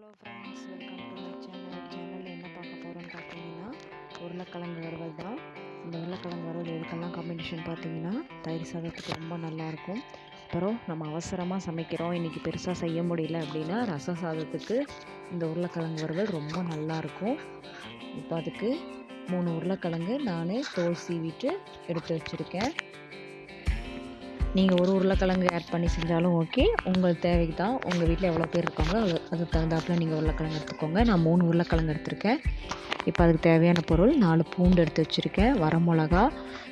Hello friends, welcome to my சேனலில் என்ன பார்க்க போகிறோன்னு பார்த்தீங்கன்னா உருளைக்கிழங்கு வறுவல் தான். இந்த உருளைக்கிழங்கு வறுவல் எதுக்கெல்லாம் காம்பினேஷன் பார்த்தீங்கன்னா தயிர் சாதத்துக்கு ரொம்ப நல்லாயிருக்கும். அப்புறம் நம்ம அவசரமாக சமைக்கிறோம், இன்றைக்கி பெருசாக செய்ய முடியல அப்படின்னா ரச சாதத்துக்கு இந்த உருளைக்கிழங்கு வறுவல் ரொம்ப நல்லாயிருக்கும். இப்போ அதுக்கு 3 உருளைக்கிழங்கு நான் தோல் சீவிட்டு எடுத்து வச்சுருக்கேன். நீங்கள் ஒரு உருளைக்கிழங்கு ஆட் பண்ணி செஞ்சாலும் ஓகே, உங்கள் தேவைக்கு தான். உங்கள் வீட்டில் எவ்வளோ பேர் இருக்காங்களோ அதுக்கு தகுந்தாப்பில் நீங்கள் உருளைக்கிழங்கு எடுத்துக்கோங்க. நான் 3 உருளைக்கிழங்கு எடுத்திருக்கேன். இப்போ அதுக்கு தேவையான பொருள் 4 பூண்டு எடுத்து வச்சுருக்கேன், வரமிளகா,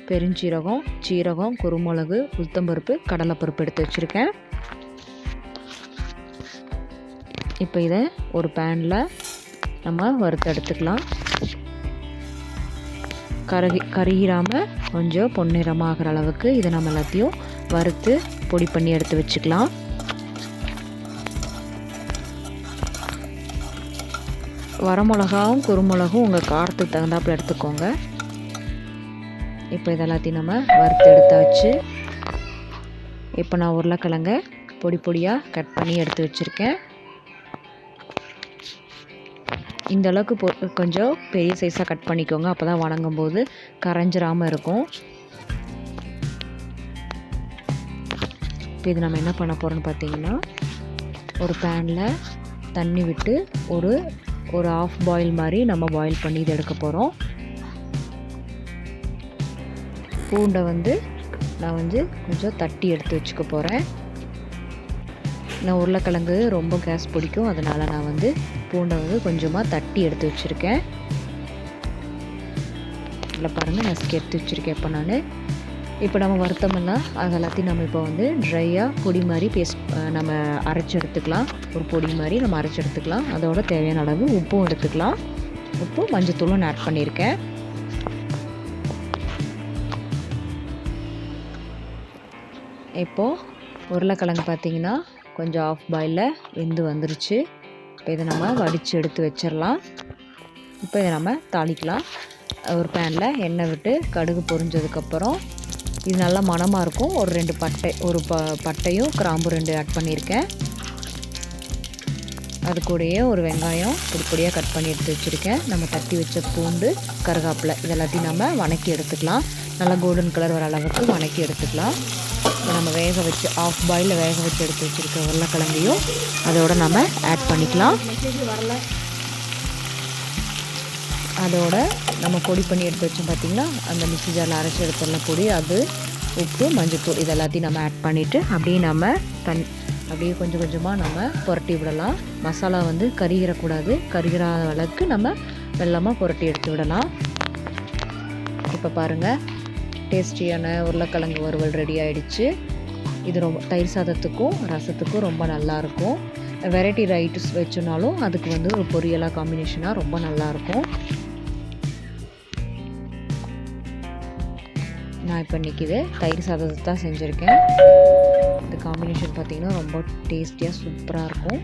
பெருஞ்சீரகம், சீரகம், குருமிளகு, உளுத்தம்பருப்பு, கடலைப்பருப்பு எடுத்து வச்சுருக்கேன். இப்போ இதை ஒரு பேனில் நம்ம வறுத்து எடுத்துக்கலாம். கருகிராமல் கொஞ்சம் பொன்னிறமாகிற அளவுக்கு இதை நம்ம எல்லாத்தையும் வறுத்து பொடி பண்ணி எடுத்து வச்சுக்கலாம். வரமிளகாவும் குருமிளகும் உங்கள் காரத்துக்கு தகுந்தாப்பில் எடுத்துக்கோங்க. இப்போ இதெல்லாத்தையும் நம்ம வறுத்து எடுத்தாச்சு. இப்போ நான் உருளைக்கிழங்க பொடி பொடியாக கட் பண்ணி எடுத்து வச்சுருக்கேன். இந்த அளவுக்கு கொஞ்சம் பெரிய சைஸாக கட் பண்ணிக்கோங்க, அப்போ தான் வணங்கும் போது கரைஞ்சிராமல் இருக்கும். இப்போ இது நம்ம என்ன பண்ண போகிறோம்னு பார்த்தீங்கன்னா, ஒரு பேனில் தண்ணி விட்டு ஒரு ஆஃப் பாயில் மாதிரி நம்ம பாயில் பண்ணி இது எடுக்க போகிறோம். பூண்டை நான் கொஞ்சம் தட்டி எடுத்து வச்சுக்க போகிறேன். நான் உருளைக்கிழங்கு ரொம்ப கேஸ் பிடிக்கும், அதனால் நான் பூண்டை கொஞ்சமாக தட்டி எடுத்து வச்சுருக்கேன். இதில் பாருங்கள், நசுக்கி எடுத்து வச்சுருக்கேன். இப்போ நம்ம வறுத்தோம்லாம் அது எல்லாத்தையும் நம்ம இப்போ ட்ரையாக பொடி மாதிரி நம்ம அரைச்சி எடுத்துக்கலாம். ஒரு பொடி மாதிரி நம்ம அரைச்சி எடுத்துக்கலாம். அதோட தேவையான அளவு உப்பும் எடுத்துக்கலாம். உப்பு மஞ்சத்தூளும் ஆட் பண்ணியிருக்கேன். இப்போது உருளைக்கிழங்கு பார்த்திங்கன்னா கொஞ்சம் ஆஃப் பாயிலில் வெந்து வந்துருச்சு. இப்போ இதை நம்ம வடித்து எடுத்து வச்சிடலாம். இப்போ இதை நம்ம தாளிக்கலாம். ஒரு பேனில் எண்ணெய் விட்டு கடுகு பொரிஞ்சதுக்கப்புறம் இது நல்லா மணமாக இருக்கும். ஒரு 2 பட்டையும் கிராம்பு 2 ஆட் பண்ணியிருக்கேன். அது கூடயே ஒரு வெங்காயம் பொடியாக கட் பண்ணி எடுத்து வச்சுருக்கேன். நம்ம தட்டி வச்ச பூண்டு, கருவேப்பிலை இதெல்லாத்தையும் நம்ம வணக்கி எடுத்துக்கலாம். நல்லா கோல்டன் கலர் வர அளவுக்கு வணக்கி எடுத்துக்கலாம். இப்போ நம்ம ஆஃப் பாயிலில் வேக வச்சு எடுத்து வச்சுருக்க உருளைக்கிழங்கையும் அதோடு நம்ம ஆட் பண்ணிக்கலாம். அதோட நம்ம பொடி பண்ணி எடுத்து வச்சோம் பார்த்திங்களா, அந்த மிக்ஸி ஜாரில் அரைச்சி எடுத்துள்ள பொடி, அது உப்பு மஞ்சத்தூள் இது எல்லாத்தையும் நம்ம ஆட் பண்ணிவிட்டு அப்படியே கொஞ்சம் கொஞ்சமாக நம்ம புரட்டி விடலாம். மசாலா கருகிடக்கூடாது. கருகிற அளவுக்கு நம்ம வெல்லமாக புரட்டி எடுத்து விடலாம். இப்போ பாருங்கள், டேஸ்டியான உருளைக்கிழங்கு வறுவல் ரெடி ஆகிடுச்சு. இது ரொம்ப தயிர் சாதத்துக்கும் ரசத்துக்கும் ரொம்ப நல்லாயிருக்கும். வெரைட்டி ரைஸ் வச்சோனாலும் அதுக்கு ஒரு பொரியலாக காம்பினேஷனாக ரொம்ப நல்லாயிருக்கும். நான் இப்போ இன்றைக்கி இது தயிர் சாதத்தை தான் செஞ்சுருக்கேன். இந்த காம்பினேஷன் பார்த்திங்கன்னா ரொம்ப டேஸ்டியாக சூப்பராக இருக்கும்.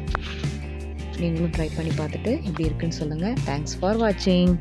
நீங்களும் ட்ரை பண்ணி பார்த்துட்டு எப்படி இருக்குன்னு சொல்லுங்கள். தேங்க்ஸ் ஃபார் வாட்சிங்.